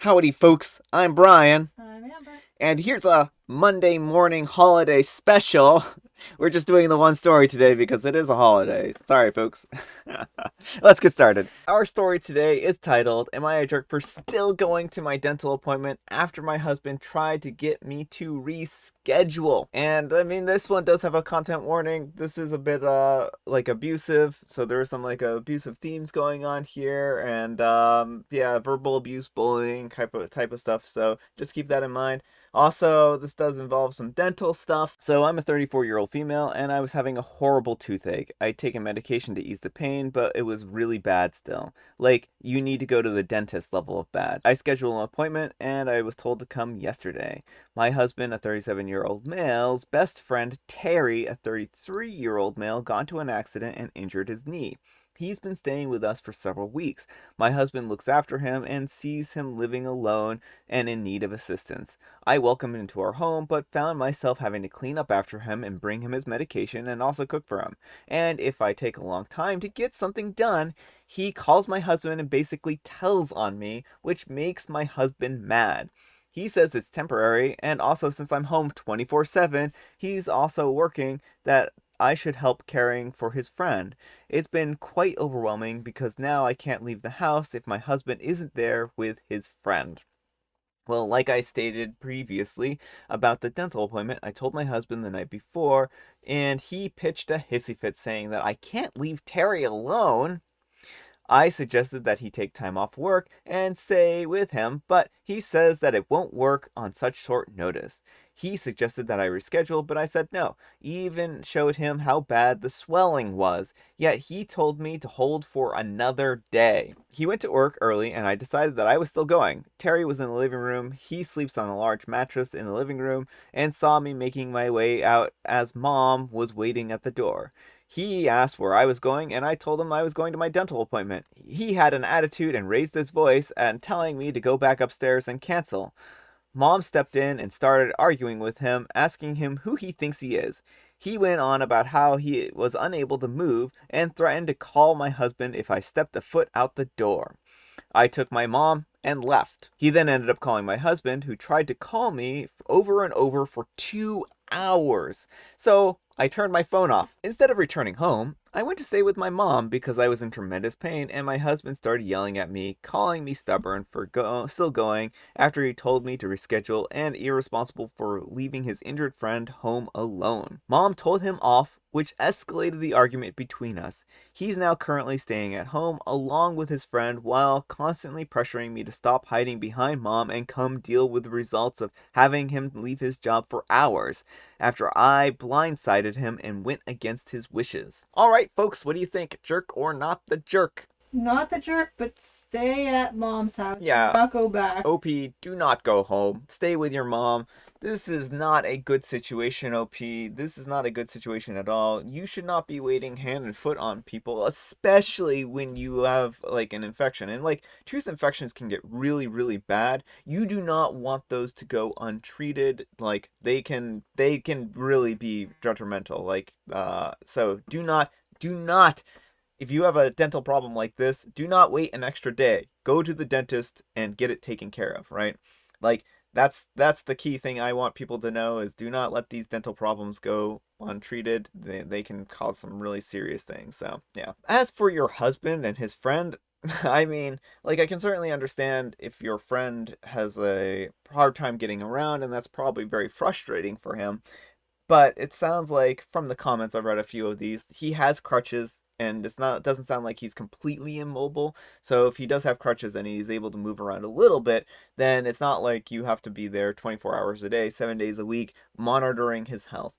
Howdy, folks. I'm Brian, I'm Amber. and here's a Monday morning holiday special. We're just doing the one story today because it is a holiday. Sorry, folks. Let's get started. Our story today is titled, Am I a Jerk for Still Going to My Dental Appointment After My Husband Tried to Get Me to Reschedule? And I mean, this one does have a content warning. This is a bit, abusive. So there are some, abusive themes going on here. And, yeah, verbal abuse, bullying, type of stuff. So just keep that in mind. Also, this does involve some dental stuff. So, I'm a 34-year-old female and I was having a horrible toothache. I'd taken medication to ease the pain, but it was really bad still. Like, you need to go to the dentist level of bad. I scheduled an appointment and I was told to come yesterday. My husband, a 37-year-old male's best friend, Terry, a 33-year-old male, got into an accident and injured his knee. He's been staying with us for several weeks. My husband looks after him and sees him living alone and in need of assistance. I welcomed him into our home, but found myself having to clean up after him and bring him his medication and also cook for him. And if I take a long time to get something done, he calls my husband and basically tells on me, which makes my husband mad. He says it's temporary, and also since I'm home 24/7, he's also working, that I should help caring for his friend. It's been quite overwhelming because now I can't leave the house if my husband isn't there with his friend. Well, like I stated previously about the dental appointment, I told my husband the night before, and he pitched a hissy fit saying that I can't leave Terry alone. I suggested that he take time off work and stay with him, but he says that it won't work on such short notice. He suggested that I reschedule, but I said no. Even showed him how bad the swelling was, yet he told me to hold for another day. He went to work early and I decided that I was still going. Terry was in the living room. He sleeps on a large mattress in the living room and saw me making my way out as Mom was waiting at the door. He asked where I was going, and I told him I was going to my dental appointment. He had an attitude and raised his voice and telling me to go back upstairs and cancel. Mom stepped in and started arguing with him, asking him who he thinks he is. He went on about how he was unable to move and threatened to call my husband if I stepped a foot out the door. I took my mom and left. He then ended up calling my husband, who tried to call me over and over for 2 hours. So I turned my phone off. Instead of returning home, I went to stay with my mom because I was in tremendous pain, and my husband started yelling at me, calling me stubborn for still going after he told me to reschedule, and irresponsible for leaving his injured friend home alone. Mom told him off, which escalated the argument between us. He's now currently staying at home along with his friend while constantly pressuring me to stop hiding behind Mom and come deal with the results of having him leave his job for hours after I blindsided him and went against his wishes. Alright, folks, what do you think? Jerk or not the jerk? Not the jerk, but stay at Mom's house. Do Yeah, not go back. OP, do not go home. Stay with your mom. This is not a good situation, OP. This is not a good situation at all. You should not be waiting hand and foot on people, especially when you have like an infection. And like tooth infections can get really, really bad. You do not want those to go untreated. Like they can really be detrimental. So do not if you have a dental problem like this, do not wait an extra day. Go to the dentist and get it taken care of, right? Like that's the key thing I want people to know is do not let these dental problems go untreated. They can cause some really serious things. So, yeah. As for your husband and his friend, I mean, like I can certainly understand if your friend has a hard time getting around and that's probably very frustrating for him. But it sounds like from the comments I've read a few of these, he has crutches and it doesn't sound like he's completely immobile. So if he does have crutches and he's able to move around a little bit, then it's not like you have to be there 24 hours a day, 7 days a week monitoring his health.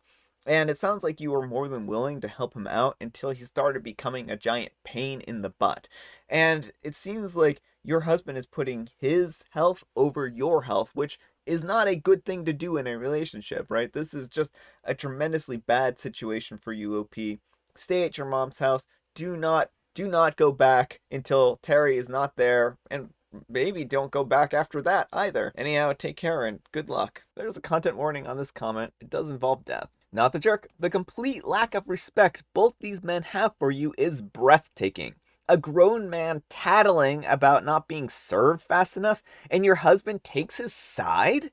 And it sounds like you were more than willing to help him out until he started becoming a giant pain in the butt. And it seems like your husband is putting his health over your health, which is not a good thing to do in a relationship, right? This is just a tremendously bad situation for you, OP. Stay at your mom's house. Do not go back until Terry is not there, and maybe don't go back after that either. Anyhow, take care and good luck. There's a content warning on this comment. It does involve death. Not the jerk. The complete lack of respect both these men have for you is breathtaking. A grown man tattling about not being served fast enough, and your husband takes his side?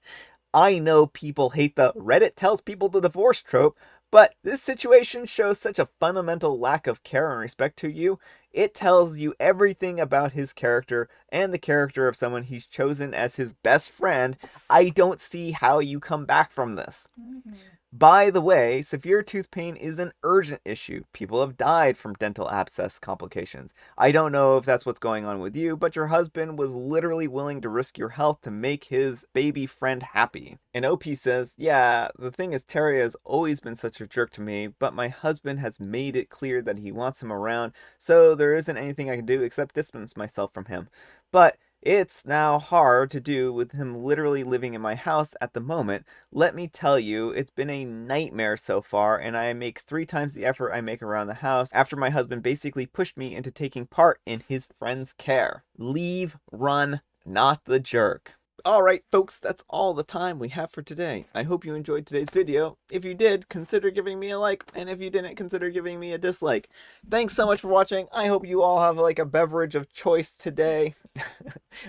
I know people hate the Reddit tells people to divorce trope, but this situation shows such a fundamental lack of care and respect to you. It tells you everything about his character and the character of someone he's chosen as his best friend. I don't see how you come back from this. Mm-hmm. By the way, severe tooth pain is an urgent issue. People have died from dental abscess complications. I don't know if that's what's going on with you, but your husband was literally willing to risk your health to make his baby friend happy. And OP says, yeah, the thing is, Terry has always been such a jerk to me, but my husband has made it clear that he wants him around, so there isn't anything I can do except distance myself from him. But it's now hard to do with him literally living in my house at the moment. Let me tell you, it's been a nightmare so far, and I make 3 times the effort I make around the house after my husband basically pushed me into taking part in his friend's care. Leave, run, not the jerk. Alright folks, that's all the time we have for today. I hope you enjoyed today's video. If you did, consider giving me a like, and if you didn't, consider giving me a dislike. Thanks so much for watching. I hope you all have like a beverage of choice today.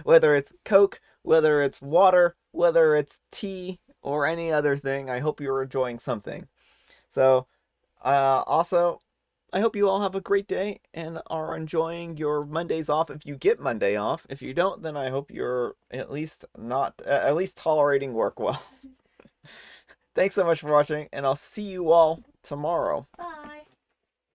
Whether it's Coke, whether it's water, whether it's tea, or any other thing, I hope you're enjoying something. So, also, I hope you all have a great day and are enjoying your Mondays off if you get Monday off. If you don't, then I hope you're at least tolerating work well. Thanks so much for watching, and I'll see you all tomorrow. Bye.